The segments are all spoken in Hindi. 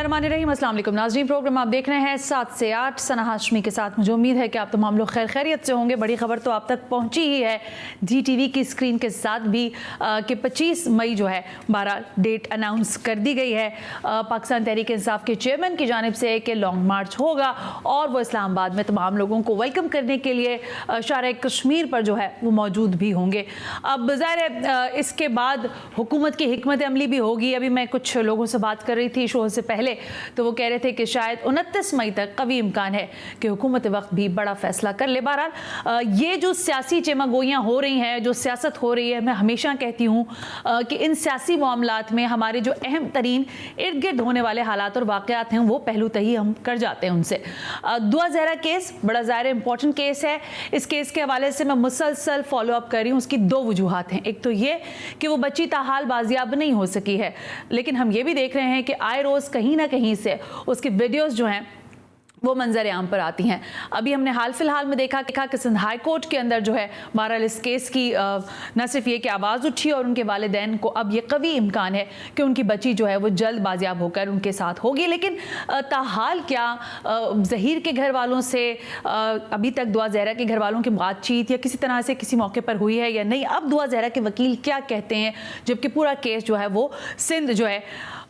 बिस्मिल्लाहिर्रहमानिर्रहीम। अस्सलाम वालेकुम नाज़रीन, प्रोग्राम आप देख रहे हैं 7 से 8 सना हाशमी के साथ। मुझे उम्मीद है कि आप तमाम लोग खैर खैरियत से होंगे। बड़ी खबर तो आप तक पहुंची ही है GTV की स्क्रीन के साथ भी कि 25 मई जो है 12 डेट अनाउंस कर दी गई है पाकिस्तान तहरीक इंसाफ के चेयरमैन की जानिब से कि लॉन्ग मार्च होगा और वो इस्लामाबाद में तमाम लोगों को वेलकम करने के लिए शारा कश्मीर पर जो है वो मौजूद भी होंगे। अब ज़ाहिर है इसके बाद हुकूमत की हिकमत अमली भी होगी। अभी मैं कुछ लोगों से बात कर रही थी शो से पहले, तो वो कह रहे थे कि शायद 29 मई तक कभी इम्कान है कि हुकूमत वक्त भी बड़ा फैसला कर ले। बहरहाल ये जो सियासी चेमागोइयाँ हो रही हैं, जो सियासत हो रही है, मैं हमेशा कहती हूँ कि इन सियासी मामलात में हमारे जो अहम तरीन इर्द गिर्द होने वाले हालात और वाक़यात हैं वो पहलू तही हम कर जाते हैं उनसे। दुआ ज़हरा केस बड़ा ज़ाहिर इंपॉर्टेंट केस है। इस केस के हवाले से मैं मुसलसल फॉलो अप कर रही हूँ। उसकी दो वजूहात हैं। एक तो ये कि वो बच्ची ताहाल बाजियाब नहीं हो सकी है, लेकिन हम ये भी देख रहे हैं कि आए रोज़ कहीं ना कहीं से उसकी वीडियोस जो हैं वो मंजर आम पर आती हैं। अभी हमने हाल फिलहाल में देखा कि सिंध हाई कोर्ट के अंदर जो है बहरहाल इस केस की न सिर्फ ये कि आवाज़ उठी और उनके वालिदैन को अब ये कवी इम्कान है कि उनकी बच्ची जो है वो जल्द बाजियाब होकर उनके साथ होगी। लेकिन ताहाल क्या ज़हीर के घर वालों से अभी तक दुआ ज़हरा के घर वालों की बातचीत या किसी तरह से किसी मौके पर हुई है या नहीं? अब दुआ ज़हरा के वकील क्या कहते हैं, जबकि पूरा केस जो है वो सिंध जो है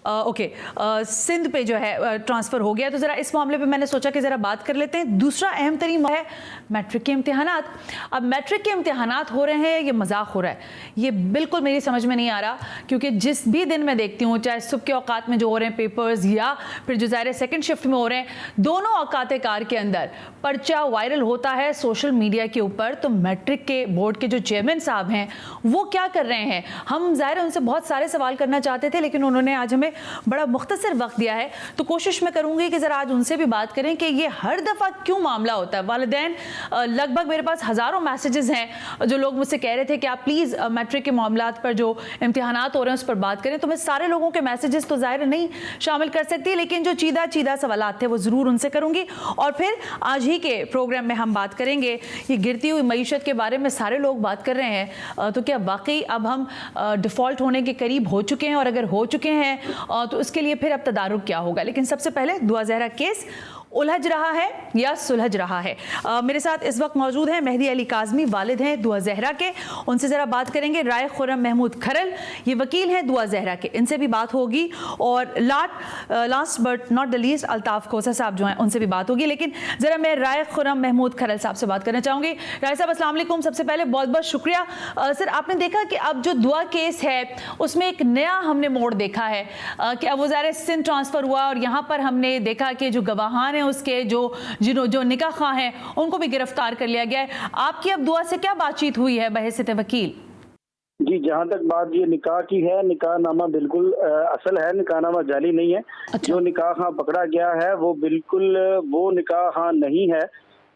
सिंध पे जो है ट्रांसफ़र हो गया। तो ज़रा इस मामले पे मैंने सोचा कि ज़रा बात कर लेते हैं। दूसरा अहम तरीन है मैट्रिक के इम्तिहानात। अब मैट्रिक के इम्तिहानात हो रहे हैं, ये मजाक हो रहा है, ये बिल्कुल मेरी समझ में नहीं आ रहा। क्योंकि जिस भी दिन मैं देखती हूँ, चाहे सुबह के औकात में जो हो रहे हैं पेपर्स या फिर जो ज़ाहिर सेकंड शिफ्ट में हो रहे हैं, दोनों औकात कार के अंदर पर्चा वायरल होता है सोशल मीडिया के ऊपर। तो मैट्रिक के बोर्ड के जो चेयरमैन साहब हैं वो क्या कर रहे हैं? हम ज़ाहिर उनसे बहुत सारे सवाल करना चाहते थे, लेकिन उन्होंने आज हमें बड़ा मुख्तसर वक्त दिया है। तो कोशिश मैं करूंगी कि जरा आज उनसे भी बात करें कि ये हर दफा क्यों मामला होता है। वालिदैन लगभग मेरे पास हजारों मैसेजेस हैं जो लोग मुझसे कह रहे थे कि आप प्लीज मैट्रिक के मामलात पर जो इम्तिहानात हो रहे हैं उस पर बात करें। तो मैं सारे लोगों के मैसेजेस तो जाहिर नहीं शामिल कर सकती, लेकिन जो चीदा सवालात थे वो जरूर उनसे करूंगी। और फिर आज ही के प्रोग्राम में हम बात करेंगे ये गिरती हुई मईशत के बारे में सारे लोग बात कर रहे हैं, तो क्या वाकई अब हम डिफॉल्ट होने के करीब हो चुके हैं? और अगर हो चुके हैं तो उसके लिए फिर अब तदारुक क्या होगा? लेकिन सबसे पहले दुआ ज़हरा केस उलझ रहा है या सुलझ रहा है? मेरे साथ इस वक्त मौजूद हैं मेहदी अली काज़मी, वालिद हैं दुआ ज़हरा के। उनसे ज़रा बात करेंगे। राय खुर्रम महमूद खरल, ये वकील हैं दुआ ज़हरा के, इनसे भी बात होगी। और last but not the least Altaf Khosa साहब जो हैं उनसे भी बात होगी। लेकिन ज़रा मैं राय खुर्रम महमूद खरल साहब से बात करना चाहूँगी। राय साहब अस्सलाम वालेकुम। सबसे पहले बहुत बहुत शुक्रिया। सर, आपने देखा कि अब जो दुआ केस है उसमें एक नया हमने मोड़ देखा है कि अब वो ज़ाहिर सिंध ट्रांसफ़र हुआ और यहाँ पर हमने देखा कि जो गवाहान उसके जो निकाह खां हैं उनको भी गिरफ्तार कर लिया गया है। आपकी अब दुआ से क्या बातचीत हुई है बहैसियत वकील? जी, जहाँ तक बात ये निकाह की है, निकाह नामा बिल्कुल असल है, निकाह नामा जाली नहीं है। अच्छा। जो निकाह खां पकड़ा गया है वो बिल्कुल वो निकाह खां नहीं है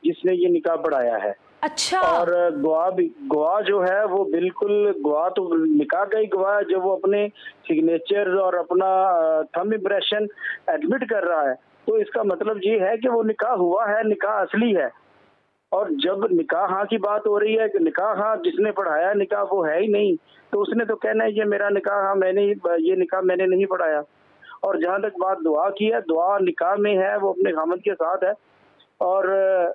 जिसने ये निकाह पढ़ाया है। अच्छा। और गवाह जो है वो बिल्कुल गवाह तो निकाह का ही गवाह है, जो वो अपने सिग्नेचर और अपना थंब इम्प्रेशन एडमिट कर रहा है। तो इसका मतलब ये है कि वो निकाह हुआ है, निकाह असली है। और जब निकाह हाँ की बात हो रही है कि निकाह हाँ जिसने पढ़ाया निकाह वो है ही नहीं, तो उसने तो कहना है ये मेरा निकाह हाँ ये निकाह मैंने नहीं पढ़ाया। और जहाँ तक बात दुआ की है, दुआ निकाह में है, वो अपने खामद के साथ है। और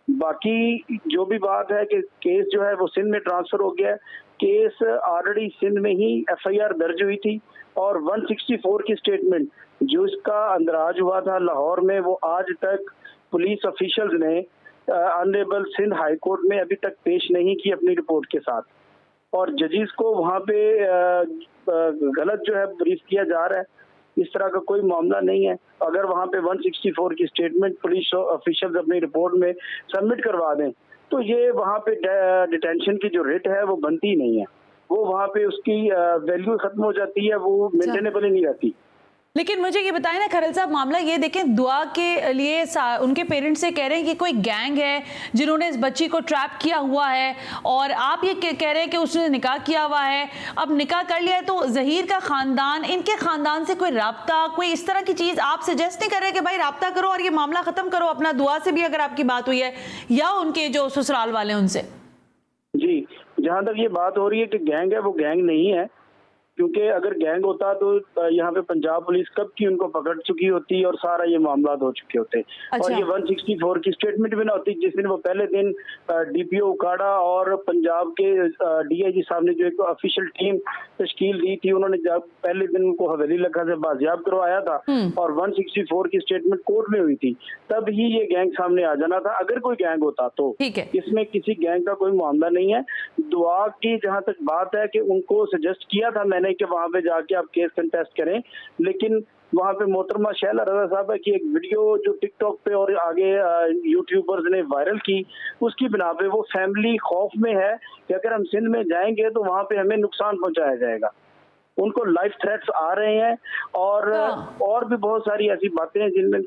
बाकी जो भी बात है कि केस जो है वो सिंध में ट्रांसफर हो गया है। केस ऑलरेडी सिंध में ही FIR दर्ज हुई थी और 164 की स्टेटमेंट जो इसका अंदराज हुआ था लाहौर में, वो आज तक पुलिस ऑफिशियल्स ने ऑनरेबल सिंध हाई कोर्ट में अभी तक पेश नहीं की अपनी रिपोर्ट के साथ। और जजेस को वहाँ पे गलत जो है ब्रीफ किया जा रहा है। इस तरह का कोई मामला नहीं है। अगर वहाँ पे 164 की स्टेटमेंट पुलिस ऑफिशियल्स अपनी रिपोर्ट में सबमिट करवा दें तो ये वहाँ पे डिटेंशन की जो रेट है वो बनती नहीं है, वो वहाँ पे उसकी वैल्यू खत्म हो जाती है, वो मेंटेनेबल ही नहीं रहती। लेकिन मुझे ये बताएं ना खरल साहब, मामला ये देखें, दुआ के लिए उनके पेरेंट्स से कह रहे हैं कि कोई गैंग है जिन्होंने इस बच्ची को ट्रैप किया हुआ है, और आप ये कह रहे हैं कि उसने निकाह किया हुआ है। अब निकाह कर लिया है तो ज़हीर का ख़ानदान, इनके ख़ानदान से कोई राब्ता, कोई इस तरह की चीज़ आप सजेस्ट नहीं कर रहे कि भाई राब्ता करो और ये मामला ख़त्म करो अपना? दुआ से भी अगर आपकी बात हुई है या उनके जो ससुराल वाले उनसे? जी, जहाँ तक ये बात हो रही है कि गैंग है, वो गैंग नहीं है। क्योंकि अगर गैंग होता तो यहाँ पे पंजाब पुलिस कब की उनको पकड़ चुकी होती और सारा ये मामला हो चुके होते। अच्छा। और ये 164 की स्टेटमेंट भी ना होती जिस दिन वो पहले दिन डीपीओ उकाड़ा और पंजाब के डीआईजी साहब ने जो एक ऑफिशियल टीम तश्कील दी थी, उन्होंने जब पहले दिन उनको हवेली लखा से बाजियाब करवाया था और 164 की स्टेटमेंट कोर्ट में हुई थी, तब ही ये गैंग सामने आ जाना था अगर कोई गैंग होता तो। ठीक है। इसमें किसी गैंग का कोई मामला नहीं है। दुआ की जहां तक बात है कि उनको सजेस्ट किया था मैंने कि वहां पे जाके आप केस कंटेस्ट करें, लेकिन वहां पे मोहतरमा शैला रजा साहब की एक वीडियो जो टिकटॉक पे और आगे यूट्यूबर्स ने वायरल की, उसकी बिना पे वो फैमिली खौफ में है कि अगर हम सिंध में जाएंगे तो वहां पे हमें नुकसान पहुंचाया जाएगा। उनको लाइफ थ्रेट्स आ रहे हैं और भी बहुत सारी ऐसी बातें हैं जिनमें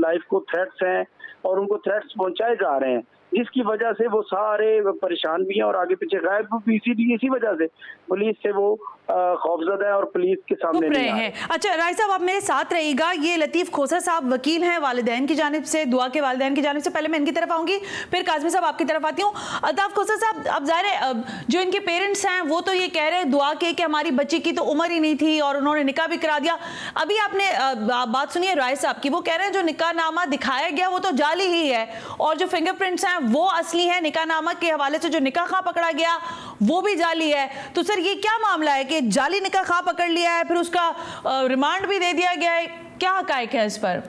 लाइफ को थ्रेट्स हैं और उनको थ्रेट्स पहुंचाए जा रहे हैं, जिसकी वजह से वो सारे परेशान भी हैं और आगे पीछे गायब भी इसी वजह से पुलिस से वो खौफजदा है और पुलिस के सामने नहीं आ रहे हैं। अच्छा राय साहब, आप मेरे साथ रहिएगा। ये लतीफ खोसर साहब वकील हैं वालिदैन की जानिब से, दुआ के वालिदैन की जानिब से। पहले मैं इनकी तरफ आऊंगी, फिर काज़मी साहब आपकी तरफ आती हूँ। अल्ताफ खोसर साहब, अब ज़ाहिर है जो इनके पेरेंट्स हैं वो तो ये कह रहे हैं दुआ के कि हमारी बच्ची की तो उम्र ही नहीं थी और उन्होंने निकाह भी करा दिया। अभी आपने बात सुनिए राय साहब की, वो कह रहे हैं जो निकाहनामा दिखाया गया वो तो जाली ही है और जो फिंगरप्रिंट्स हैं वो असली है। निकाहनामा के हवाले से जो निकाह खां पकड़ा गया वो भी जाली है। तो सर ये क्या मामला है कि जाली निकाह खां पकड़ लिया है, फिर उसका रिमांड भी दे दिया गया है, क्या हकायक है इस पर?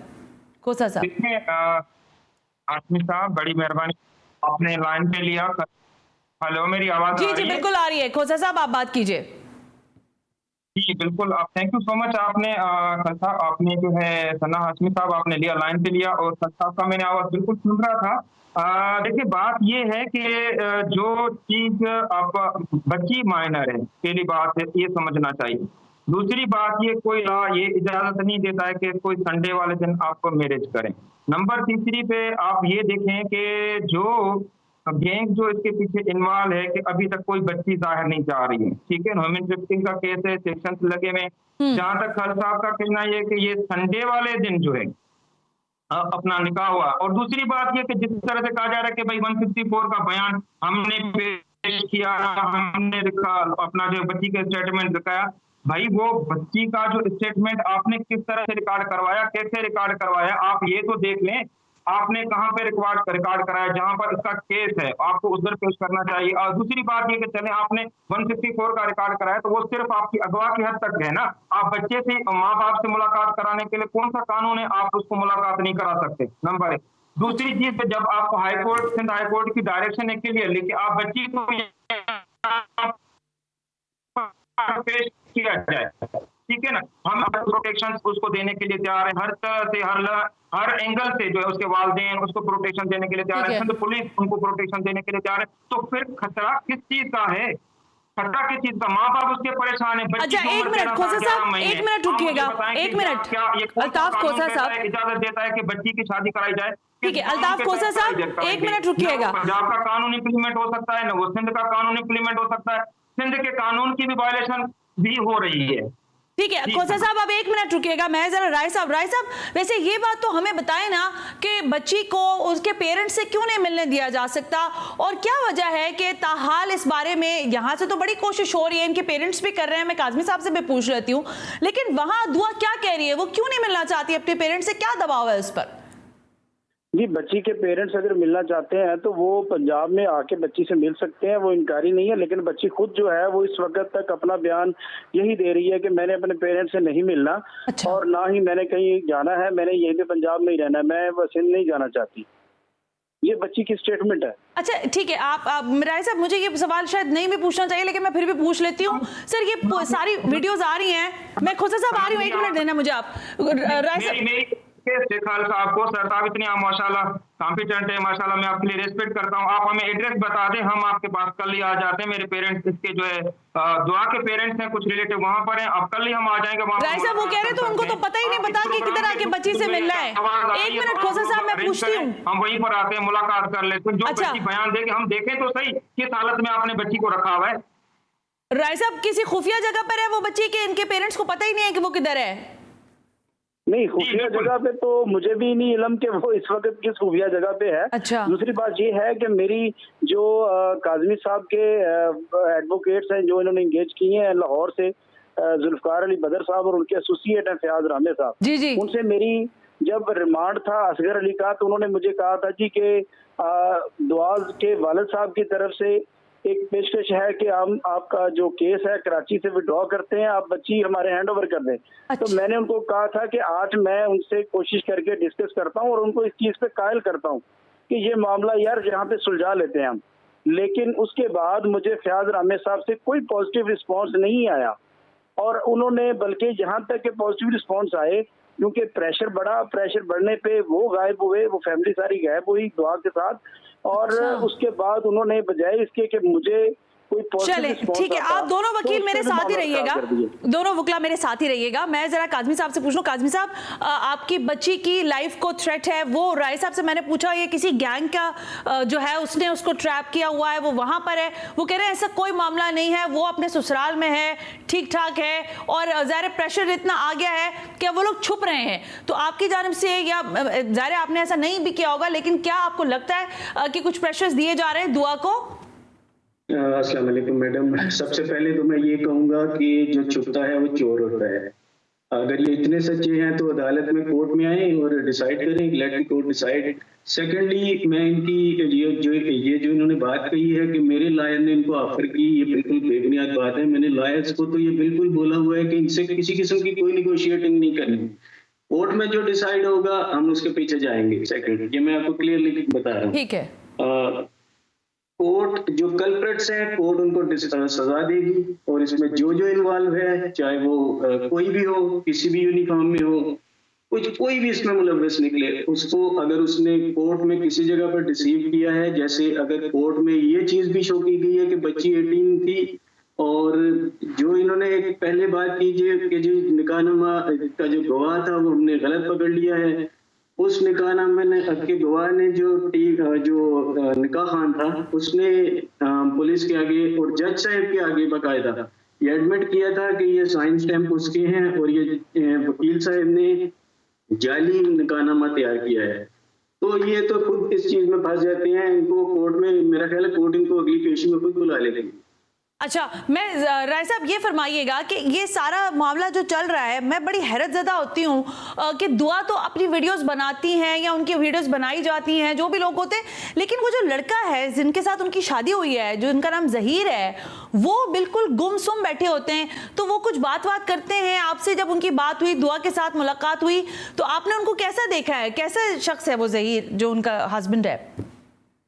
खोसा साहब। देखिए हाशमी साहब, बड़ी मेहरबानी आपने लाइन पे लिया। हेलो, मेरी आवाज जी जी बिल्कुल आ रही है। खोसा साहब आप बात कीजिए। जी बिल्कुल, आप थैंक यू सो मच। आपने जो है सना हाशमी साहब आपने लिया, लाइन पे लिया और साहब का मैंने आवाज बिल्कुल सुन रहा था। देखिए बात ये है कि जो चीज आप बच्ची माइनर है, पहली बात है ये समझना चाहिए। दूसरी बात, ये कोई लॉ ये इजाजत नहीं देता है कि कोई संडे वाले दिन आप मैरिज करें। नंबर तीसरी पे आप ये देखें कि जो गैंग जो इसके पीछे इन्वॉल्व है कि अभी तक कोई बच्ची जाहिर नहीं जा रही है। ठीक है, ह्यूमन ट्रैफिकिंग का केस है, सेक्शन लगे हुए। जहां तक खान साहब का कहना ये कि ये संडे वाले दिन जो है अपना निकाह हुआ। और दूसरी बात ये कि जिस तरह से कहा जा रहा है कि भाई 164 का बयान हमने पेश किया, हमने लिखा अपना जो बच्ची का स्टेटमेंट दिखाया, भाई वो बच्ची का जो स्टेटमेंट आपने किस तरह से रिकॉर्ड करवाया, कैसे रिकॉर्ड करवाया, आप ये तो देख लें। आपने कहां पे रिकॉर्ड कराया, जहां पर इसका केस है आपको उधर पेश करना चाहिए। और दूसरी बात ये कि चले आपने 164 का रिकॉर्ड कराया तो वो सिर्फ आपकी अगवा की हद तक है ना। आप बच्चे से माँ बाप से मुलाकात कराने के लिए कौन सा कानून है, आप उसको मुलाकात नहीं करा सकते, नंबर एक। दूसरी चीज, जब आप हाईकोर्ट सिंध हाईकोर्ट की डायरेक्शन है के लिए लेके आप बच्ची को पेश किया जाए, ठीक है ना, हम प्रोटेक्शन उसको देने के लिए तैयार है, हर तरह से हर एंगल से जो है उसके वालिदैन उसको प्रोटेक्शन देने के लिए तैयार है, पुलिस उनको प्रोटेक्शन देने के लिए तैयार है। तो फिर खतरा किस चीज का है? खतरा किस चीज का? माँ बाप उसके परेशान है। अच्छा एक मिनट खोसा साहब, एक मिनट रुकिएगा, एक मिनट। अल्ताफ खोसा साहब इजाजत देता है कि बच्ची की शादी कराई जाए? ठीक है अल्ताफ खोसा साहब, एक मिनट रुकिएगा। पंजाब का कानून इम्प्लीमेंट हो सकता है, न वो सिंध का कानून इम्प्लीमेंट हो सकता है। सिंध के कानून की भी वायलेशन भी हो रही है। ठीक है खोसा साहब, अब एक मिनट रुकिएगा। मैं जरा राय साहब वैसे ये बात तो हमें बताएं ना कि बच्ची को उसके पेरेंट्स से क्यों नहीं मिलने दिया जा सकता और क्या वजह है कि ताहाल इस बारे में यहाँ से तो बड़ी कोशिश हो रही है, इनके पेरेंट्स भी कर रहे हैं, मैं काज़मी साहब से भी पूछ लेती हूँ, लेकिन वहाँ दुआ क्या कह रही है, वो क्यों नहीं मिलना चाहती अपने पेरेंट्स से, क्या दबाव है उस पर? जी, बच्ची के पेरेंट्स अगर मिलना चाहते हैं तो वो पंजाब में आके बच्ची से मिल सकते हैं, वो इनकारी नहीं है। लेकिन बच्ची खुद जो है वो इस वक्त तक अपना बयान यही दे रही है कि मैंने अपने पेरेंट्स से नहीं मिलना। अच्छा। और ना ही मैंने कहीं जाना है, मैंने यहीं पे पंजाब में ही रहना है, मैं सिंध नहीं जाना चाहती। ये बच्ची की स्टेटमेंट है। अच्छा ठीक है, आप राय साहब मुझे ये सवाल शायद नहीं भी पूछना चाहिए लेकिन मैं फिर भी पूछ लेती हूँ। सर ये सारी वीडियोस आ रही हैं, मैं खोसा साहब आ रही हूँ, एक मिनट देना मुझे आप। राय साहब खाल साहब को, सर साहब इतने माशाल्लाह कॉम्पिटेंट है, माशाल्लाह मैं आपके लिए रेस्पेक्ट करता हूँ। आप हमें एड्रेस बता दें, हम आपके पास कल ही आ जाते हैं। मेरे पेरेंट्स इसके जो है दुआ के पेरेंट्स हैं, कुछ रिलेटिव वहाँ पर हैं, अब कल ही हम आ जाएंगे वहाँ। राय साहब वो कह रहे तो उनको तो पता ही नहीं पता कि किधर आके बच्ची से मिलना है। एक मिनट खोसा साहब मैं पूछती हूँ, हम वहीं पर आते हैं, मुलाकात कर लेते हैं, जो बच्ची बयान देगी हम देखें तो सही किस हालत में आपने बच्ची को रखा हुआ है। राय साहब किसी खुफिया जगह पर है वो बच्ची के, इनके पेरेंट्स को पता ही नहीं है कि वो किधर है? नहीं, खुफिया जगह पे तो मुझे भी नहीं इल्म कि वो इस वक्त किस खुफिया जगह पे है। अच्छा। दूसरी बात ये है कि मेरी जो काज़मी साहब के एडवोकेट्स हैं जो इन्होंने इंगेज किए हैं लाहौर से, जुल्फकार अली बदर साहब और उनके एसोसिएट हैं फयाज रामे साहब, जी जी उनसे मेरी जब रिमांड था असगर अली का, तो उन्होंने मुझे कहा था जी कि दुआज के वालिद साहब की तरफ से एक पेशकश है कि हम आपका जो केस है कराची से विड्रॉ करते हैं, आप बच्ची हमारे हैंड ओवर कर दें। अच्छा। तो मैंने उनको कहा था कि आज मैं उनसे कोशिश करके डिस्कस करता हूं और उनको इस चीज पे कायल करता हूं कि ये मामला यार जहां पे सुलझा लेते हैं हम। लेकिन उसके बाद मुझे फयाज रामे साहब से कोई पॉजिटिव रिस्पॉन्स नहीं आया, और उन्होंने बल्कि जहां तक के पॉजिटिव रिस्पॉन्स आए, क्योंकि प्रेशर बढ़ा, प्रेशर बढ़ने पे वो गायब हुए, वो फैमिली सारी गायब हुई दुआ के साथ। और अच्छा। उसके बाद उन्होंने बजाय इसके कि मुझे कोई पॉजिटिव चले रिस्पॉन्स ठीक है, आता, आप दोनों तो वकील उससे मेरे भी साथ ही मामला रहिएगा, खराब कर दिए। दोनों वकील मेरे साथ ही रहिएगा। मैं जरा काजमी साहब से पूछ लूं। काजमी साहब, आपकी बच्ची की लाइफ को थ्रेट है, वो राय साहब से मैंने पूछा ये किसी गैंग का जो है उसने उसको ट्रैप किया हुआ है, वो वहां पर है, वो कह रहे हैं ऐसा कोई मामला नहीं है, वो अपने ससुराल में है, ठीक ठाक है, और ज़ाहिर प्रेशर इतना आ गया है कि वो लोग छुप रहे हैं। तो आपकी जानिब से, या ज़ाहिर आपने ऐसा नहीं भी किया होगा, लेकिन क्या आपको लगता है कि कुछ प्रेशर्स दिए जा रहे हैं दुआ को? अस्सलाम वालेकुम मैडम, सबसे पहले तो मैं ये कहूँगा कि जो छुपता है वो चोर होता है। अगर ये इतने सच्चे हैं तो अदालत में कोर्ट में आए और डिसाइड करें, let the court decide. Secondly, मैं इनकी ये जो इन्होंने बात कही है कि मेरे लॉयर ने इनको ऑफर की, ये बिल्कुल बेबुनियाद बात है। मैंने लॉयर्स को तो ये बिल्कुल बोला हुआ है कि इनसे किसी किस्म की कोई निगोशिएटिंग नहीं करनी, कोर्ट में जो डिसाइड होगा हम उसके पीछे जाएंगे। सेकेंड, ये मैं आपको क्लियरली बता रहा हूँ। ठीक है। कोर्ट जो कल्प्रेट्स हैं, कोर्ट उनको सजा देगी, और इसमें जो जो इन्वॉल्व है, चाहे वो कोई भी हो, किसी भी यूनिफॉर्म में हो, कोई भी इसमें मुलव्वस निकले, उसको अगर उसने कोर्ट में किसी जगह पर डिसीव किया है, जैसे अगर कोर्ट में ये चीज भी शो की गई है कि बच्ची 18 थी, और जो इन्होंने एक पहले बात की कि जो निकाहनामा का जो गवाह था वो हमने गलत पकड़ लिया है, उस निकाहनामे के गवाह ने जो निकाह खान था उसने पुलिस के आगे और जज साहब के आगे बाकायदा ये एडमिट किया था कि ये साइन स्टैंप उसके हैं, और ये वकील साहब ने जाली निकाहनामा तैयार किया है। तो ये तो खुद इस चीज में फंस जाते हैं। इनको कोर्ट में, मेरा ख्याल है कोर्ट इनको अगली पेशी में खुद बुला लेगी। अच्छा, मैं राय साहब ये फरमाइएगा कि ये सारा मामला जो चल रहा है, मैं बड़ी हैरतज़दा होती हूँ कि दुआ तो अपनी वीडियोस बनाती हैं या उनकी वीडियोस बनाई जाती हैं, जो भी लोग होते हैं, लेकिन वो जो लड़का है जिनके साथ उनकी शादी हुई है, जो उनका नाम जहीर है, वो बिल्कुल गुमसुम बैठे होते हैं। तो वो कुछ बात करते हैं आपसे, जब उनकी बात हुई, दुआ के साथ मुलाकात हुई, तो आपने उनको कैसा देखा है, कैसा शख्स है वो जहीर जो उनका हस्बैंड है?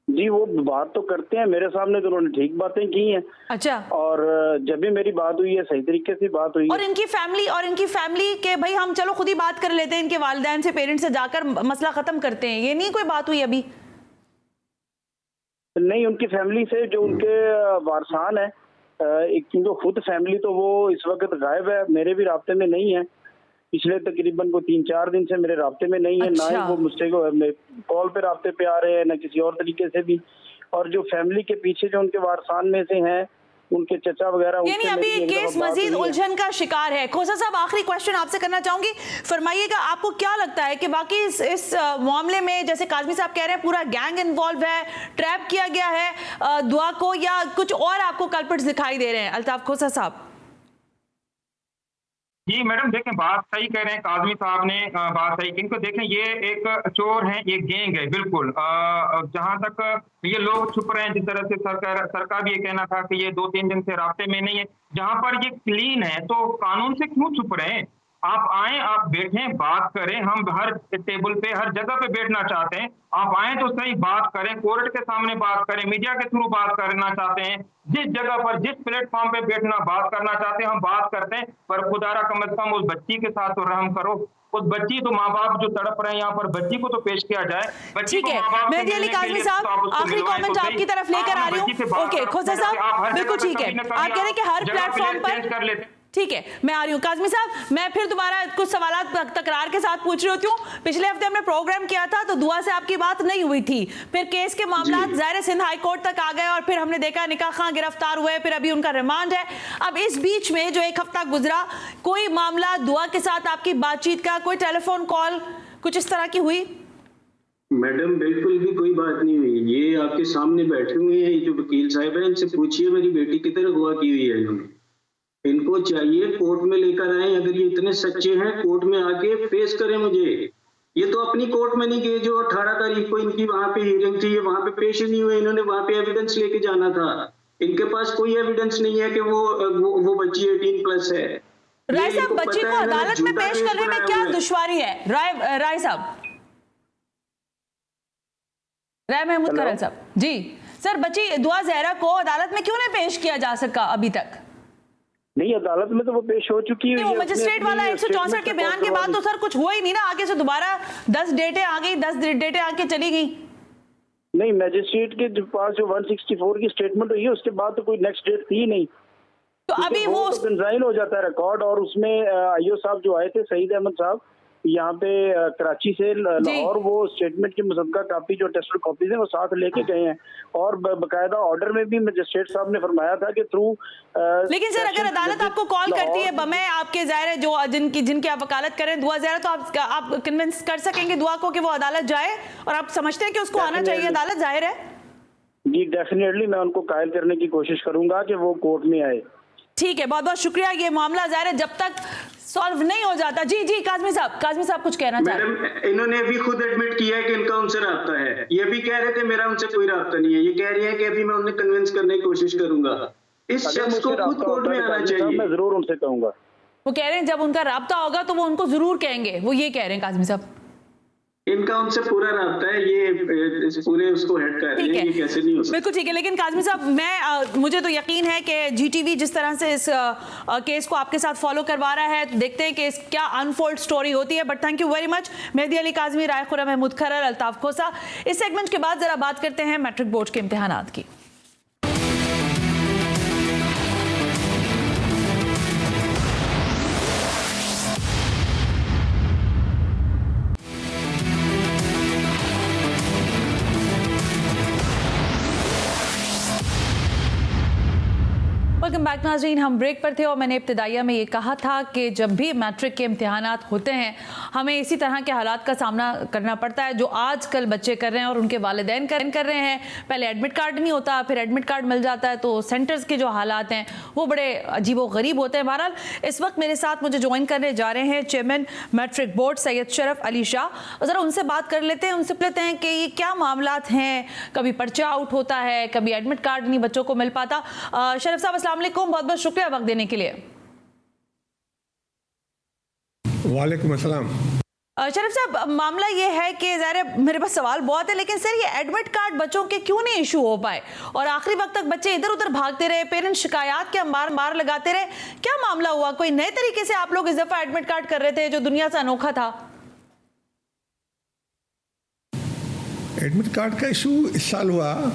जी, वो बात तो करते हैं मेरे सामने, तो उन्होंने ठीक बातें की हैं। अच्छा। और जब भी मेरी बात हुई है सही तरीके से बात हुई है। और इनकी फैमिली के भाई हम चलो खुद ही बात कर लेते हैं, इनके वालिदैन से, पेरेंट्स से जाकर मसला खत्म करते हैं, ये नहीं कोई बात हुई अभी? नहीं, उनकी फैमिली से जो उनके वारसान है, एक तो खुद फैमिली तो वो इस वक्त गायब है, मेरे भी राब्ते में नहीं है। पिछले तकरीबन वो 3-4 दिन से मेरे राब्ते में नहीं है। अच्छा। ना ही वो मुझसे कॉल पे राब्ते पे आ रहे हैं, ना किसी और तरीके से भी। और जो फैमिली के पीछे जो उनके वारसान में से हैं, उनके चचा वगैरह, यानी अभी केस मजीद उलझन का शिकार है। खोसा साहब, आखिरी क्वेश्चन आपसे करना चाहूंगी, फरमाइएगा आपको क्या लगता है कि बाकी इस मामले में, जैसे काजमी साहब कह रहे हैं पूरा गैंग इन्वॉल्व है, ट्रैप किया गया है दुआ को, या कुछ और आपको कल्प्रिट्स दिखाई दे रहे हैं? अल्ताफ खोसा साहब। जी मैडम, देखें बात सही कह रहे हैं काजमी साहब ने, बात सही। इनको देखें, ये एक चोर है, ये गैंग है बिल्कुल। जहां तक ये लोग छुप रहे हैं, जिस तरह से सरकार भी ये कहना था कि ये 2-3 दिन से रास्ते में नहीं है, जहां पर ये क्लीन है, तो कानून से क्यों छुप रहे हैं? आप आए, आप बैठें, बात करें। हम हर टेबल पे, हर जगह पे बैठना चाहते हैं। आप आए तो सही, बात करें, कोर्ट के सामने बात करें, मीडिया के थ्रू बात करना चाहते हैं, जिस जगह पर, जिस प्लेटफॉर्म पे बैठना, बात करना चाहते हैं, हम बात करते हैं। पर खुदारा कम से कम उस बच्ची के साथ तो रहम करो। उस बच्ची, तो माँ बाप जो तड़प रहे हैं यहाँ पर, बच्ची को तो पेश किया जाए। ठीक है, मेहदी अली काज़मी साहब, आखिरी कमेंट आपकी तरफ लेकर आ रही हूँ। ओके खोसा साहब, बिल्कुल ठीक है, आप कह रहे हैं कि हर प्लेटफॉर्म पर कर लेते। ठीक है, मैं आ रही हूँ। काज़मी साहब, मैं फिर दोबारा कुछ सवाल तकरार के साथ पूछ रही होती हूँ। पिछले हफ्ते हमने प्रोग्राम किया था तो दुआ से आपकी बात नहीं हुई थी, फिर केस के मामला ज़ाहिर सिंध हाई कोर्ट तक आ गए, और फिर हमने देखा निकाह खां गिरफ्तार हुए, फिर अभी उनका रिमांड है। अब इस बीच में जो एक हफ्ता गुजरा, कोई मामला दुआ के साथ आपकी बातचीत का, कोई टेलीफोन कॉल कुछ इस तरह की हुई? मैडम, बिल्कुल भी कोई बात नहीं हुई। ये आपके सामने बैठे हुए हैं, ये जो वकील साहब हैं, इनसे पूछिए मेरी बेटी की तरह हुआ की हुई है इन्होंने। इनको चाहिए कोर्ट में लेकर आए, अगर ये इतने सच्चे हैं कोर्ट में आके पेश करें मुझे। ये तो अपनी कोर्ट में नहीं गए, जो 18 तारीख को इनकी वहां पे हियरिंग थी, ये वहां पे पेश ही नहीं हुए। इन्होंने वहां पे एविडेंस लेके जाना था, इनके पास कोई एविडेंस नहीं है कि वो बच्ची 18+ है। राय साहब, बच्ची को अदालत में पेश करने में क्या दुश्वारी है? राय साहब, राय महमूद करल साहब जी, सर बच्ची दुआ जहरा को अदालत में क्यों नहीं पेश किया जा सका अभी तक? नहीं, अदालत में तो वो पेश हो चुकी है। वो मजिस्ट्रेट वाला 164 के बयान के बाद तो सर कुछ हुआ ही नहीं ना, आगे से दोबारा 10 डेटें आ गई, 10 डेटें आके चली गई। नहीं, मैजिस्ट्रेट के पास जो 164 की स्टेटमेंट हुई है उसके बाद तो कोई नेक्स्ट डेट थी नहीं, तो अभी वो कंसाइन हो जाता है रिकॉर्ड। और उसमें आईओ साहब जो आए थे, सईद अहमद साहब, यहाँ पे कराची से लाहौर, वो स्टेटमेंट की मुसद्दका कापी जो टेस्टेड कॉपीज हैं वो साथ लेके गए हैं। और बकायदा ऑर्डर में भी मजिस्ट्रेट साहब ने फरमाया था कि थ्रू लेकिन सर अगर अदालत आपको कॉल करती है बमे आपके ज़ाहिर है जो जिनकी आप वकालत करें दुआ ज़ाहिर, तो आप कन्विंस कर सकेंगे दुआ को कि वो अदालत जाए, और आप समझते हैं कि उसको आना चाहिए अदालत? जाहिर है जी, डेफिनेटली मैं उनको कायल करने की कोशिश करूंगा कि वो कोर्ट में आए। ठीक है, बहुत बहुत शुक्रिया। ये मामला ज़ाहिर है जब तक सॉल्व नहीं हो जाता। जी जी, काज़मी साहब कुछ कहना चाह रहे हैं? मैडम, इन्होंने अभी खुद एडमिट किया है कि इनका उनसे राब्ता है। ये भी कह रहे थे मेरा उनसे कोई राब्ता नहीं है। ये कह रही है कि अभी मैं उन्हें कन्विंस करने की कोशिश करूंगा। इस शख्स को खुद कोर्ट में आना चाहिए। मैं जरूर उनसे कहूंगा। वो कह रहे हैं जब उनका राब्ता होगा तो वो उनको जरूर कहेंगे, वो ये कह रहे हैं काज़मी साहब। इनका उनसे पूरा राब्ता है, ये पूरे उसको हेड कर रहे हैं, ये कैसे नहीं हो सकता। बिल्कुल ठीक है, लेकिन काज़मी साहब मुझे तो यकीन है कि जीटीवी जिस तरह से इस केस को आपके साथ फॉलो करवा रहा है, तो देखते हैं कि क्या अनफोल्ड स्टोरी होती है। But thank you very much Mehdi Ali Kazmi, Rai Khurram Mahmood Kharal, Altaf Khosa. इस सेगमेंट के बाद जरा बात करते हैं मैट्रिक बोर्ड के इम्तिहानात की। वेलकम बैक नाज़रीन, हम ब्रेक पर थे और मैंने इब्तिदाइया में ये कहा था कि जब भी मैट्रिक के इम्तिहानात होते हैं हमें इसी तरह के हालात का सामना करना पड़ता है जो आजकल बच्चे कर रहे हैं और उनके वालिदैन कर रहे हैं। पहले एडमिट कार्ड नहीं होता, फिर एडमिट कार्ड मिल जाता है, तो सेंटर्स के जो हालात हैं वो बड़े अजीबो गरीब होते हैं। बहरहाल इस वक्त मेरे साथ मुझे ज्वाइन करने जा रहे हैं chairman matric board Syed Sharaf Ali Shah. ज़रा उनसे बात कर लेते हैं, उनसे पूछते हैं कि ये क्या मामलात हैं, कभी पर्चा आउट होता है, कभी एडमिट कार्ड नहीं बच्चों को मिल पाता। शरफ साहब अस्सलाम वालेकुम, बहुत बहुत शुक्रिया वक्त देने के लिए। वालेकुम अस्सलाम। शरीफ साहब, मामला ये है कि ज़ाहिर मेरे पास सवाल बहुत है, लेकिन सर ये एडमिट कार्ड बच्चों के क्यों नहीं इशू हो पाए और आखिरी वक्त तक बच्चे इधर उधर भागते रहे, पेरेंट्स शिकायत के अंबार लगाते रहे, क्या मामला हुआ? कोई नए तरीके से आप लोग इस दफा एडमिट कार्ड कर रहे थे जो दुनिया से अनोखा था? एडमिट कार्ड का इशू इस साल हुआ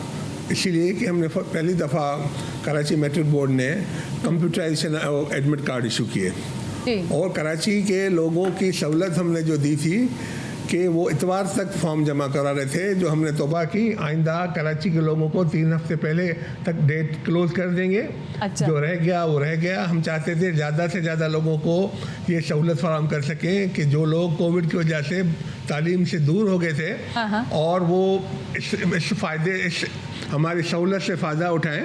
इसीलिए कि हमने पहली दफ़ा कराची मैट्रिक बोर्ड ने कंप्यूटराइजेशन एडमिट कार्ड इशू किए और कराची के लोगों की सहूलत हमने जो दी थी कि वो इतवार तक फॉर्म जमा करा रहे थे, जो हमने तौबा की आइंदा कराची के लोगों को 3 हफ्ते पहले तक डेट क्लोज कर देंगे। अच्छा। जो रह गया वो रह गया। हम चाहते थे ज़्यादा से ज़्यादा लोगों को ये सहूलत फराहम कर सकें कि जो लोग कोविड की वजह से तालीम से दूर हो गए थे और वो इस हमारी सहूलत से फ़ायदा उठाएं,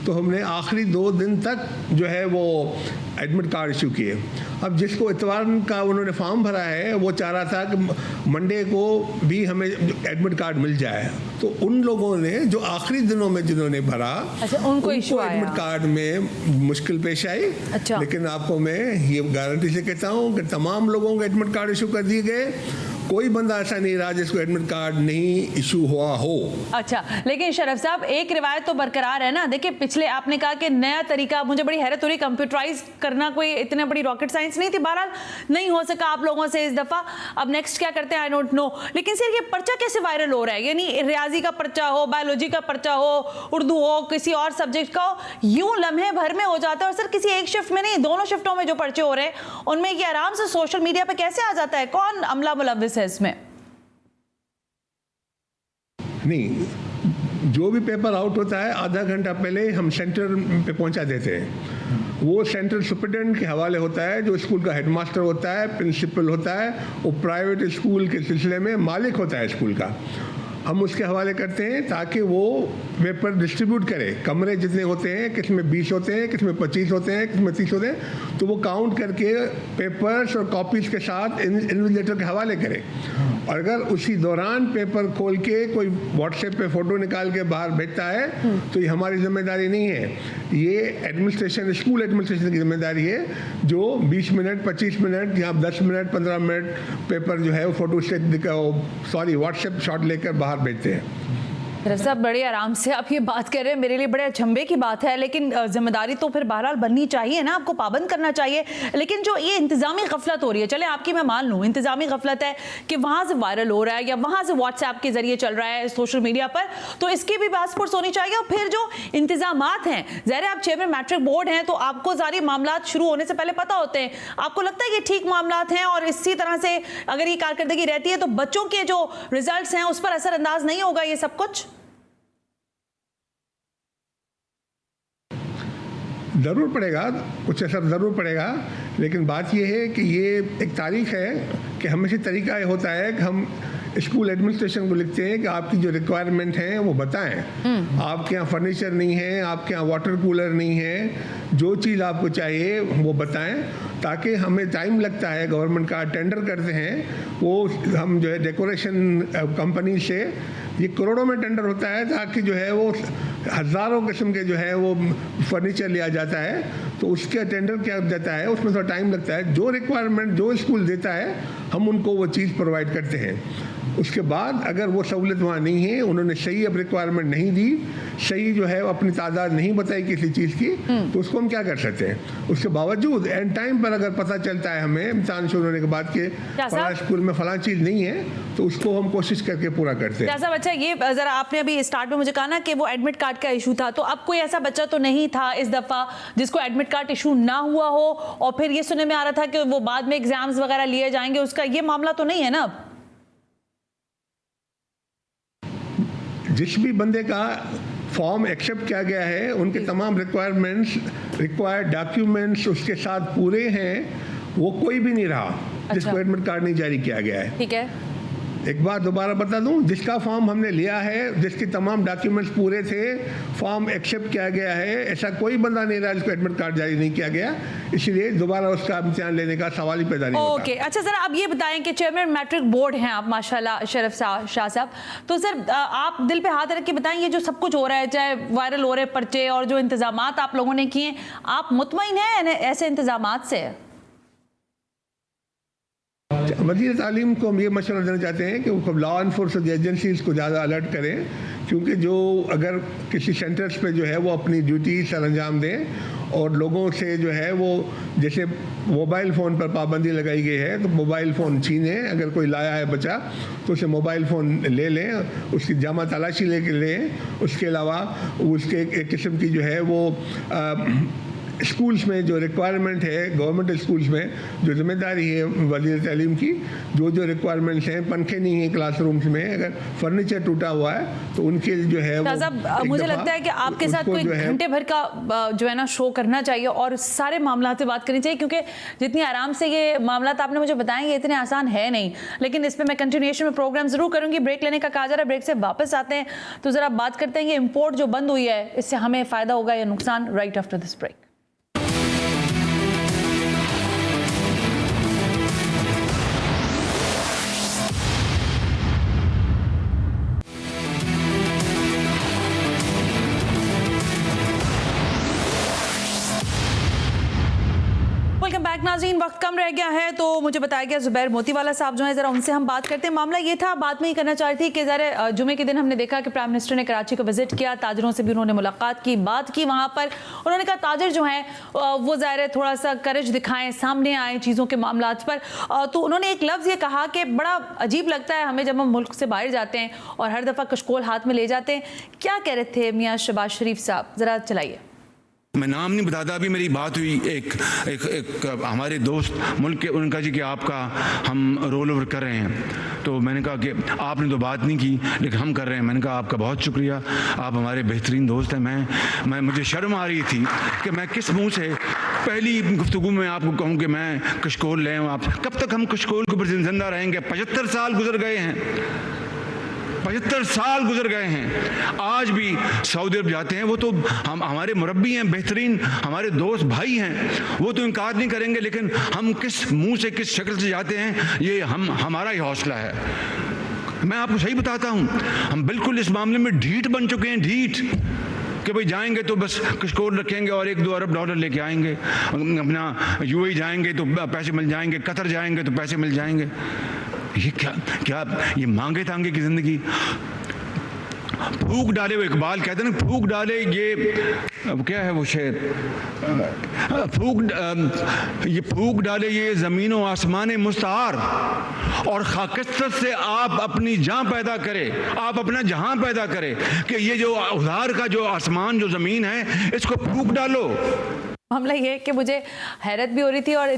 तो हमने आखिरी 2 दिन तक जो है वो एडमिट कार्ड इशू किए। अब जिसको इतवार का उन्होंने फॉर्म भरा है वो चाह रहा था कि मंडे को भी हमें एडमिट कार्ड मिल जाए, तो उन लोगों ने जो आखिरी दिनों में जिन्होंने भरा उनको इशू आया, एडमिट कार्ड में मुश्किल पेश आई। अच्छा। लेकिन आपको मैं ये गारंटी से कहता हूँ कि तमाम लोगों को एडमिट कार्ड इशू कर दिए गए, कोई बंदा ऐसा नहीं रहा जिसको एडमिट कार्ड नहीं इशू हुआ हो। अच्छा, लेकिन शरफ साहब एक रिवायत तो बरकरार है ना। देखिए पिछले आपने कहा कि नया तरीका, मुझे बड़ी हैरत हो रही, कंप्यूटराइज करना कोई इतने बड़ी रॉकेट साइंस नहीं थी, बहरहाल नहीं हो सका आप लोगों से इस दफा। अब नेक्स्ट क्या करते हैं आई डोंट नो, लेकिन सिर्फ ये पर्चा कैसे वायरल हो रहा है? यानी रियाजी का पर्चा हो, बायोलॉजी का पर्चा हो, उर्दू हो, किसी और सब्जेक्ट का हो, यूं लम्हे भर में हो जाता है। और सर किसी एक शिफ्ट में नहीं, दोनों शिफ्टों में जो पर्चे हो रहे हैं उनमें ये आराम से सोशल मीडिया पे कैसे आ जाता है? कौन अमला मुलव्विस है इसमें? नहीं, जो भी पेपर आउट होता है आधा घंटा पहले हम सेंटर पे पहुंचा देते हैं। वो सेंटर सुपरिटेंडेंट के हवाले होता है, जो स्कूल का हेडमास्टर होता है, प्रिंसिपल होता है, वो प्राइवेट स्कूल के सिलसिले में मालिक होता है स्कूल का। हम उसके हवाले करते हैं ताकि वो पेपर डिस्ट्रीब्यूट करे। कमरे जितने होते हैं, किस में 20 होते हैं, किस में 25 होते हैं, किस में 30 होते हैं, तो वो काउंट करके पेपर्स और कॉपीज़ के साथ इन्विजिलेटर के हवाले करे। और अगर उसी दौरान पेपर खोल के कोई व्हाट्सएप पे फ़ोटो निकाल के बाहर भेजता है तो ये हमारी जिम्मेदारी नहीं है, ये एडमिनिस्ट्रेशन, स्कूल एडमिनिस्ट्रेशन की जिम्मेदारी है, जो 20 मिनट 25 मिनट या 10 मिनट 15 मिनट पेपर जो है वो फ़ोटो से व्हाट्सएप शॉट लेकर बाहर भेजते हैं। साहब बड़े आराम से आप ये बात कर रहे हैं, मेरे लिए बड़े अचंभे की बात है, लेकिन जिम्मेदारी तो फिर बहरहाल बननी चाहिए ना, आपको पाबंद करना चाहिए। लेकिन जो ये इंतजामी गफलत हो रही है, चले आपकी मैं मान लूँ इंतजामी गफलत है कि वहाँ से वायरल हो रहा है या वहाँ से व्हाट्सएप के जरिए चल रहा है सोशल मीडिया पर, तो इसकी भी पासपोर्ट होनी चाहिए। और फिर जो इंतजामात हैं, ज़ाहिर है आप चेयरमैन मैट्रिक बोर्ड हैं तो आपको सारे मामला शुरू होने से पहले पता होते हैं, आपको लगता है कि ठीक मामला हैं और इसी तरह से अगर ये कारकर्दगी रहती है तो बच्चों के जो रिजल्ट हैं उस पर असरअंदाज नहीं होगा ये सब कुछ? ज़रूर पड़ेगा, कुछ असर ज़रूर पड़ेगा, लेकिन बात यह है कि ये एक तारीख है कि हमेशा तरीका ये होता है कि हम स्कूल एडमिनिस्ट्रेशन को लिखते हैं कि आपकी जो रिक्वायरमेंट है वो बताएं। आपके यहाँ फर्नीचर नहीं है, आपके यहाँ वाटर कूलर नहीं है, जो चीज़ आपको चाहिए वो बताएं, ताकि हमें टाइम लगता है, गवर्नमेंट का टेंडर करते हैं वो हम जो है डेकोरेशन कंपनी से, ये करोड़ों में टेंडर होता है, ताकि जो है वो हज़ारों किस्म के जो है वो फर्नीचर लिया जाता है, तो उसका टेंडर क्या जाता है, उसमें थोड़ा टाइम लगता है। जो रिक्वायरमेंट जो स्कूल देता है हम उनको वो चीज़ प्रोवाइड करते हैं। उसके बाद अगर वो सहूलत वहाँ नहीं है, उन्होंने सही अब रिक्वायरमेंट नहीं दी, सही जो है अपनी तादाद नहीं बताई किसी चीज़ की, तो उसको हम क्या कर सकते हैं। उसके बावजूद एंड टाइम पर अगर पता चलता है हमें इम्तिहान शुरू होने के बाद के फलां स्कूल में फलां चीज़ नहीं है, तो उसको हम कोशिश करके पूरा करते हैं। साहब अच्छा, ये ज़रा आपने अभी स्टार्ट में मुझे कहा ना कि वो एडमिट कार्ड का इशू था, तो अब कोई ऐसा बच्चा तो नहीं था इस दफ़ा जिसको एडमिट कार्ड इशू ना हुआ हो और फिर ये सुनने में आ रहा था कि वो बाद में एग्जाम्स वगैरह लिए जाएंगे, उसका ये मामला तो नहीं है ना? अब जिस भी बंदे का फॉर्म एक्सेप्ट किया गया है, उनके तमाम रिक्वायर्ड डॉक्यूमेंट्स उसके साथ पूरे हैं, वो कोई भी नहीं रहा जिसको एडमिट कार्ड नहीं जारी किया गया है। ठीक है, एक बार दोबारा बता दूं, जिसका फॉर्म हमने लिया है, जिसके तमाम डॉक्यूमेंट्स पूरे थे, फॉर्म एक्सेप्ट किया गया है, ऐसा कोई बंदा नहीं रहा जिसको एडमिट कार्ड जारी नहीं किया गया, इसलिए दोबारा उसका इम्तिहान लेने का सवाल ही पैदा नहीं होता। ओके, अच्छा सर अब ये बताएं कि चेयरमैन मैट्रिक बोर्ड हैं आप माशाल्लाह शरफ शाह साहब, तो सर आप दिल पे हाथ रख के बताएं, ये जो सब कुछ हो रहा है, चाहे वायरल हो रहे पर्चे और जो इंतजामात आप लोगों ने किए, आप मुतमईन हैं ऐसे इंतजामात से? वज़ीर तालीम को हम ये मशवरा देना चाहते हैं कि वो लॉ इन्फोर्समेंट एजेंसीज़ को ज़्यादा अलर्ट करें, क्योंकि जो अगर किसी सेंटर्स पे जो है वो अपनी ड्यूटी सर अंजाम दें और लोगों से जो है वो, जैसे मोबाइल फ़ोन पर पाबंदी लगाई गई है, तो मोबाइल फ़ोन छीनें, अगर कोई लाया है बच्चा तो उसे मोबाइल फ़ोन ले लें, उसकी जामा तलाशी लेके लें। उसके अलावा उसके एक किस्म की जो है वो स्कूल्स में जो रिक्वायरमेंट है, गवर्नमेंट स्कूल्स में जो जिम्मेदारी है वज़ीर तालीम की, जो जो रिक्वायरमेंट्स हैं, पंखे नहीं हैं क्लासरूम्स में, अगर फर्नीचर टूटा हुआ है तो उनके जो है वो मुझे लगता है कि आपके साथ कोई घंटे भर का जो है ना शो करना चाहिए और सारे मामला से बात करनी चाहिए, क्योंकि जितनी आराम से ये मामला आपने मुझे बताएंगे इतने आसान है नहीं, लेकिन इस पर मैं कंटिन्यूएशन में प्रोग्राम जरूर करूंगी। ब्रेक लेने का कहा जा रहा है, ब्रेक से वापस आते हैं तो जरा बात करते हैं ये इम्पोर्ट जो बंद हुई है, इससे हमें फायदा होगा या नुकसान, right after this break. Welcome back नाज़रीन, वक्त कम रह गया है तो मुझे बताया गया जुबैर मोतीवाला साहब जो है, ज़रा उनसे हम बात करते हैं। मामला ये था, बात में ही करना चाह रही थी कि ज़रा जुमे के दिन हमने देखा कि प्राइम मिनिस्टर ने कराची को विजिट किया, ताजरों से भी उन्होंने मुलाकात की, बात की वहाँ पर। उन्होंने कहा ताजर जो हैं वो ज़ाहिर थोड़ा सा करज दिखाएं, सामने आए चीज़ों के मामला पर। तो उन्होंने एक लफ्ज़ ये कहा कि बड़ा अजीब लगता है हमें जब हम मुल्क से बाहर जाते हैं और हर दफ़ा कशकोल हाथ में ले जाते हैं। क्या कह रहे थे मियाँ शहबाज शरीफ साहब, ज़रा चलाइए। मैं नाम नहीं बताता, अभी मेरी बात हुई एक हमारे दोस्त मुल्क के, उनका जी कि आपका हम रोल ओवर कर रहे हैं, तो मैंने कहा कि आपने तो बात नहीं की लेकिन हम कर रहे हैं। मैंने कहा आपका बहुत शुक्रिया, आप हमारे बेहतरीन दोस्त हैं। मैं मुझे शर्म आ रही थी कि मैं किस मुंह से पहली गुफ्तगू में आपको कहूँ कि मैं कशकोल ले आऊँ। आप कब तक हम कशकोल के ऊपर जिंदा रहेंगे? 75 साल गुजर गए हैं, 75 साल गुजर गए हैं, आज भी सऊदी अरब जाते हैं। वो तो हम हमारे मुरब्बी हैं, बेहतरीन हमारे दोस्त भाई हैं, वो तो इनकार नहीं करेंगे, लेकिन हम किस मुंह से किस शक्ल से जाते हैं ये हमारा ही हौसला है। मैं आपको सही बताता हूं, हम बिल्कुल इस मामले में ढीठ बन चुके हैं, ढीठ कि भाई जाएंगे तो बस कशकोर रखेंगे और $1-2 अरब लेके आएंगे, अपना यूएई जाएंगे तो पैसे मिल जाएंगे, कतर जाएंगे तो पैसे मिल जाएंगे। ये क्या ये मांगे तांगे की जिंदगी। फूक डाले, वो इकबाल कहते हैं ना, फूक डाले ये अब क्या है वो शेर, ये फूक डाले ये ज़मीन व आसमान मुस्तार, और खाकिस्तर से आप अपनी जान पैदा करें, आप अपना जहां पैदा करें, कि ये जो उधार का जो आसमान जो ज़मीन है इसको फूक डालो। मामला ये है कि मुझे हैरत भी हो रही थी, और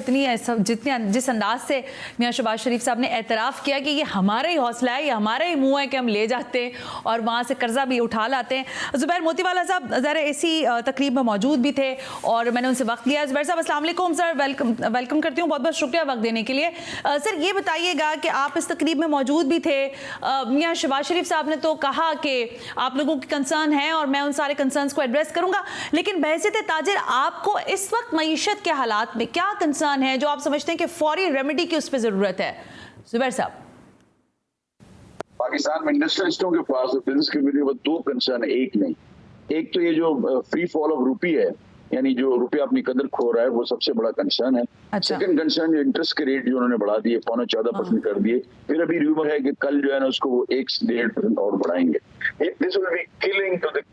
जिस अंदाज से मियां शहबाज शरीफ साहब ने एतराफ़ किया कि ये हमारा ही हौसला है, ये हमारा ही मुंह है कि हम ले जाते हैं और वहाँ से कर्जा भी उठा लाते हैं। ज़ुबैर मोतीवाला साहब ज़रा ऐसी तकरीब में मौजूद भी थे और मैंने उनसे वक्त लिया। ज़ुबैर साहब अस्सलाम वालेकुम सर, वेलकम करती हूँ, बहुत बहुत शुक्रिया वक्त देने के लिए। सर ये बताइएगा कि आप इस तकरीब में मौजूद भी थे, मियां शहबाज शरीफ साहब ने तो कहा कि आप लोगों की कंसर्न है और मैं उन सारे कंसर्न्स को एड्रेस करूँगा, लेकिन बहसीत ताजिर आपको इस वक्त मईशत के हालात में क्या कंसर्न है जो आप समझते हैं कि फौरी रेमेडी की उस पर जरूरत है? जुबैर साहब। पाकिस्तान में इंडस्ट्रियलिस्टों के पास बिजनेस कम्युनिटी में 2 कंसर्न है, एक नहीं। एक तो ये जो फ्री फॉल ऑफ रूपी है, यानी जो रुपया अपनी कदर खो रहा है, वो सबसे बड़ा कंसर्न है। अच्छा। सेकंड कंसर्न जो इंटरेस्ट के रेट जो उन्होंने बढ़ा दिए, 14.5% कर दिए, फिर अभी रूमर है कि कल जो है ना उसको वो 1-1.5% और बढ़ाएंगे। This will be killing to the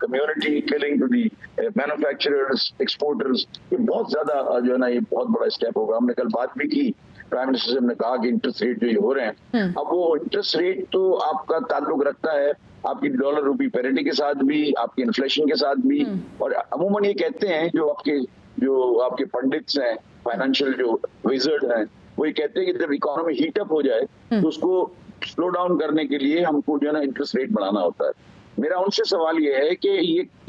community, killing to the manufacturers, exporters. ये बहुत ज्यादा जो है ना ये बहुत बड़ा स्टेप होगा। हमने कल बात भी की, प्राइम मिनिस्टर ने कहा कि इंटरेस्ट रेट जो हो रहे हैं, अब वो इंटरेस्ट रेट तो आपका ताल्लुक रखता है आपकी डॉलर रूपी पैरिटी के साथ भी, आपके इन्फ्लेशन के साथ भी, और अमूमन ये कहते हैं जो आपके पंडित्स हैं, फाइनेंशियल जो विजर्ड हैं, वो ये कहते हैं कि जब इकोनॉमी हीट अप हो जाए तो उसको स्लो डाउन करने के लिए हमको जो है ना इंटरेस्ट रेट बढ़ाना होता है। मेरा उनसे सवाल ये है कि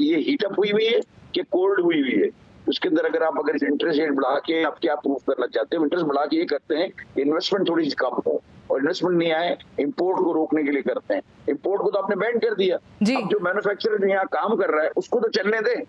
ये हीट अप हुई है कि कोल्ड हुई है? उसके अंदर अगर इंटरेस्ट रेट बढ़ा के आप क्या प्रूव करना चाहते हैं? इंटरेस्ट बढ़ा के ये करते हैं इन्वेस्टमेंट थोड़ी सी कम हो, और इन्वेस्टमेंट नहीं आए इम्पोर्ट को रोकने के लिए करते हैं। इम्पोर्ट को तो आपने बैन कर दिया, अब जो मैन्युफैक्चरर यहाँ काम कर रहा है उसको तो चलने दें।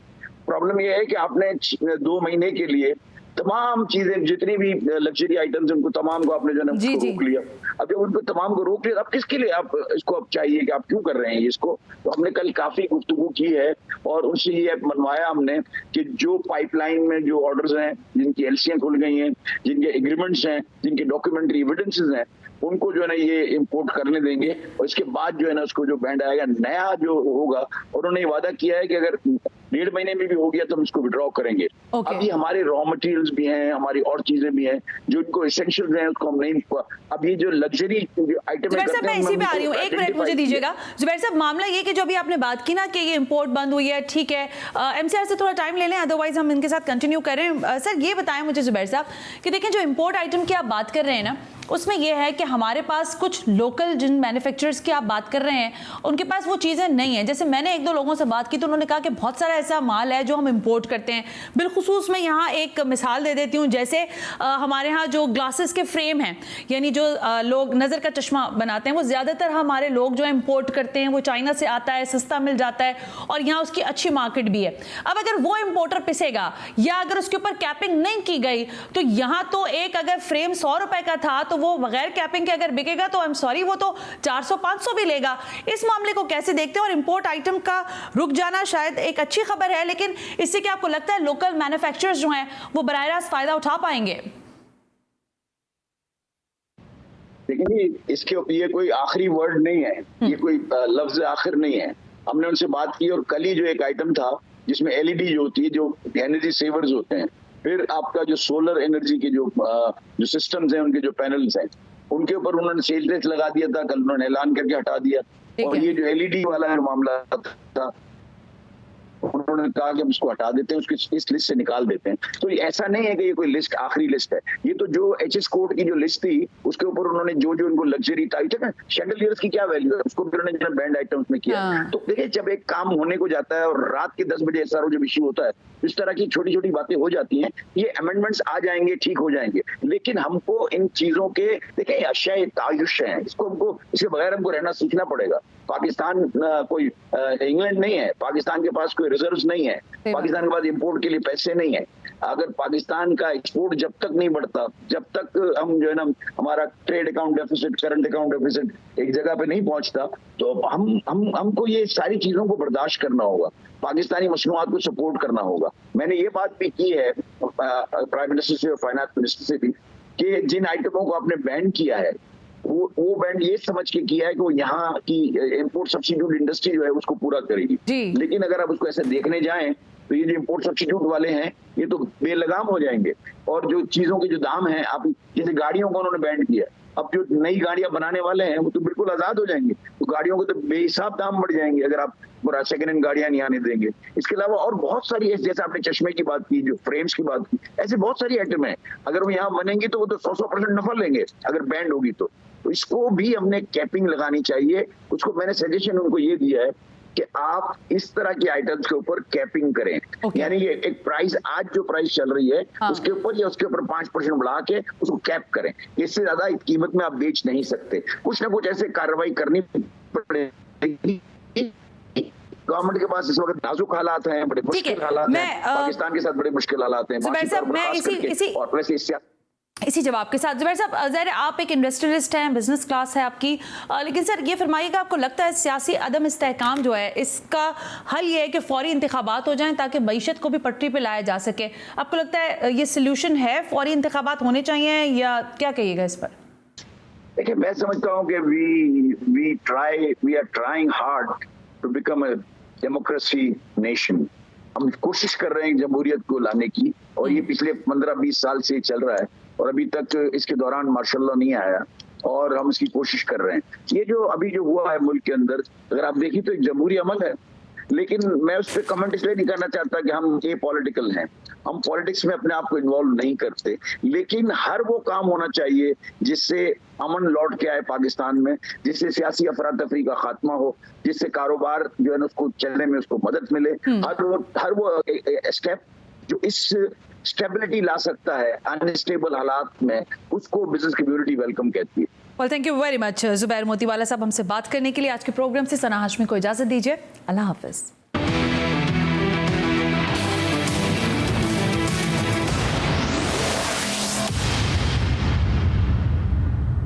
प्रॉब्लम ये है कि आपने 2 महीने के लिए तमाम चीजें, जितनी भी लग्जरी आइटम्स उनको तमाम को आपने जो है रोक लिया। अब जब उनको तमाम को रोक लिया, अब किसके लिए आप इसको अब चाहिए कि आप क्यों कर रहे हैं इसको? तो हमने कल काफी गुफ्तगू की है और उनसे ये मनवाया हमने कि जो पाइपलाइन में जो ऑर्डर्स हैं, जिनकी एलसीएं खुल गई हैं, जिनके एग्रीमेंट्स हैं, जिनके डॉक्यूमेंट्री एविडेंसेस हैं, उनको जो है ना ये इंपोर्ट करने देंगे, और इसके बाद जो है ना उसको जो बैंड आएगा नया जो होगा, उन्होंने ये वादा किया है कि अगर 1.5 महीने में भी हो गया तो हम इसको विड्रॉ करेंगे। अभी हमारे रॉ मटेरियल्स भी हैं, हमारी और चीजें भी हैं जो इनको एसेंशियल हैं, उसको हम नहीं, अब ये जो लग्जरी आइटम जुबैर साहब मैं इसी पे आ रही हूँ, 1 मिनट मुझे दीजिएगा। जुबैर साहब मामला ये कि जो अभी आपने बात की ना कि ये इंपोर्ट बंद हुई है, ठीक है, एमसीआर से थोड़ा टाइम ले लें, अदरवाइज हम इनके साथ कंटिन्यू करें। सर ये बताएं मुझे जुबैर साहब कि देखें जो इंपोर्ट आइटम की आप बात कर रहे हैं ना, उसमें यह है कि हमारे पास कुछ लोकल जिन मैन्युफैक्चरर्स की आप बात कर रहे हैं उनके पास वो चीज़ें नहीं हैं। जैसे मैंने 1-2 लोगों से बात की तो उन्होंने कहा कि बहुत सारा ऐसा माल है जो हम इंपोर्ट करते हैं। बिलखुसूस मैं यहाँ एक मिसाल दे देती हूँ, जैसे हमारे यहाँ जो ग्लासेस के फ्रेम हैं, यानी जो लोग नज़र का चश्मा बनाते हैं, वो ज़्यादातर हमारे लोग जो इंपोर्ट करते हैं, वो चाइना से आता है, सस्ता मिल जाता है और यहाँ उसकी अच्छी मार्केट भी है। अब अगर वो इंपोर्टर पिसेगा या अगर उसके ऊपर कैपिंग नहीं की गई तो यहाँ तो एक अगर फ्रेम 100 रुपए का था तो वो बगैर कैपिंग के अगर बिकेगा तो आई एम सॉरी वो तो 400-500 भी लेगा। इस मामले को कैसे देखते हैं? और इंपोर्ट आइटम का रुक जाना शायद एक अच्छी खबर है, लेकिन इससे क्या आपको लगता है लोकल मैन्युफैक्चरर्स जो हैं वो बराह रास्त फायदा उठा पाएंगे? देखिए इसके ये कोई आखिरी वर्ड नहीं है, ये कोई लफ्ज आखिर नहीं है। हमने उनसे बात की और कल ही जो एक आइटम था जिसमें एलईडी जो होती है, जो एनर्जी सेवर्स होते हैं, फिर आपका जो सोलर एनर्जी के जो सिस्टम्स हैं, उनके जो पैनल्स हैं, उनके ऊपर उन्होंने सेल टैक्स लगा दिया था, कल उन्होंने ऐलान करके हटा दिया। और ये जो एलईडी वाला मामला था, उन्होंने कहा कि हम इसको हटा देते हैं, उसकी इस लिस्ट से निकाल देते हैं। तो ऐसा नहीं है कि ये कोई लिस्ट आखिरी लिस्ट है, ये तो जो HS कोड की जो लिस्ट थी उसके ऊपर उन्होंने जो जो उनको लग्जरी आइटम है, शैंडलियर्स की क्या वैल्यू है, उसको भी उन्होंने बैंड आइटम्स में किया। तो देखिए जब एक काम होने को जाता है और रात के 10 बजे SRO जब इश्यू होता है, इस तरह की छोटी छोटी बातें हो जाती हैं, ये अमेंडमेंट्स आ जाएंगे, ठीक हो जाएंगे, लेकिन हमको इन चीजों के देखिए अशय आयुष्य है, इसको हमको इसके बगैर हमको रहना सीखना पड़ेगा। पाकिस्तान कोई इंग्लैंड नहीं है, पाकिस्तान के पास कोई रिजर्व्स नहीं है, पाकिस्तान के पास इंपोर्ट के लिए पैसे नहीं है। अगर पाकिस्तान का एक्सपोर्ट जब तक नहीं बढ़ता, जब तक हम जो है ना हमारा trade account deficit, current account deficit एक जगह पे नहीं पहुंचता, तो हमको ये सारी चीजों को बर्दाश्त करना होगा, पाकिस्तानी मसनूआत को सपोर्ट करना होगा। मैंने ये बात भी की है प्राइम मिनिस्टर से और फाइनेंस मिनिस्टर से भी कि जिन आइटमों को आपने बैन किया है वो बैंड ये समझ के किया है कि वो यहाँ की इंपोर्ट सब्सिट्यूट इंडस्ट्री जो है उसको पूरा करेगी। लेकिन अगर आप उसको ऐसे देखने जाएं तो ये जो इंपोर्ट सब्सिट्यूट वाले हैं ये तो बेलगाम हो जाएंगे, और जो चीजों के जो दाम हैं, आप जैसे गाड़ियों को उन्होंने बैंड किया, अब जो नई गाड़ियां बनाने वाले हैं वो तो बिल्कुल आजाद हो जाएंगे, तो गाड़ियों को तो बेहिसाब दाम बढ़ जाएंगे अगर आप सेकंड हैंड गाड़ियां नहीं आने देंगे। इसके अलावा और बहुत सारी, जैसे आपने चश्मे की बात की, जो फ्रेम्स की बात की, ऐसे बहुत सारी आइटम है, अगर वो यहाँ बनेंगी तो वो तो 100% नफा लेंगे अगर बैंड होगी तो इसको भी हमने कैपिंग लगानी चाहिए। उसको मैंने सजेशन उनको ये दिया है कि आप इस तरह की आइटम्स के ऊपर कैपिंग करें, यानी ये एक प्राइस, आज जो प्राइस चल रही है उसके ऊपर या उसके ऊपर 5% बढ़ा के उसको कैप करें, इससे ज्यादा कीमत में आप बेच नहीं सकते। कुछ ना कुछ ऐसे कार्रवाई करनी पड़ेगी। गवर्नमेंट के पास इस वक्त नाजुक हालात हैं, बड़े मुश्किल हालात हैं, पाकिस्तान के साथ बड़े मुश्किल हालात हैं। और वैसे इसी जवाब के साथ जुबैर साहब, ज़ाहिर आप एक इंडस्ट्रियलिस्ट हैं, बिजनेस क्लास है आपकी, लेकिन सर ये फरमाइएगा, आपको लगता है सियासी अदम इस्तेहकाम जो है इसका हल ये है कि फौरी इंतखाबात हो जाएं ताकि मईशत को भी पटरी पे लाया जा सके? आपको लगता है ये सोल्यूशन है, फौरी इंतखाबात होने चाहिए, या क्या कहिएगा इस पर? देखिए मैं समझता हूँ कि we are trying hard to become a democracy nation. हम कोशिश कर रहे हैं जमहूरियत को लाने की, और ये पिछले 15-20 साल से चल रहा है और अभी तक इसके दौरान मार्शल लॉ नहीं आया, और हम इसकी कोशिश कर रहे हैं। ये जो अभी जो हुआ है मुल्क के अंदर, अगर आप देखिए तो एक जमहूरी अमल है, लेकिन मैं उस पर कमेंट इसलिए नहीं करना चाहता कि हम ए पॉलिटिकल हैं, हम पॉलिटिक्स में अपने आप को इन्वॉल्व नहीं करते, लेकिन हर वो काम होना चाहिए जिससे अमन लौट के आए पाकिस्तान में, जिससे सियासी अफरा तफरी का खात्मा हो, जिससे कारोबार जो है ना उसको चलने में उसको मदद मिले। हर वो स्टेप जो इस स्टेबिलिटी ला सकता है अनस्टेबल हालात में, उसको बिजनेस कम्युनिटी वेलकम कहती है। Well, thank you very much Zubair Motiwala साहब हमसे बात करने के लिए। आज के प्रोग्राम से सना हाशमी को इजाजत दीजिए। अल्लाह हाफिज।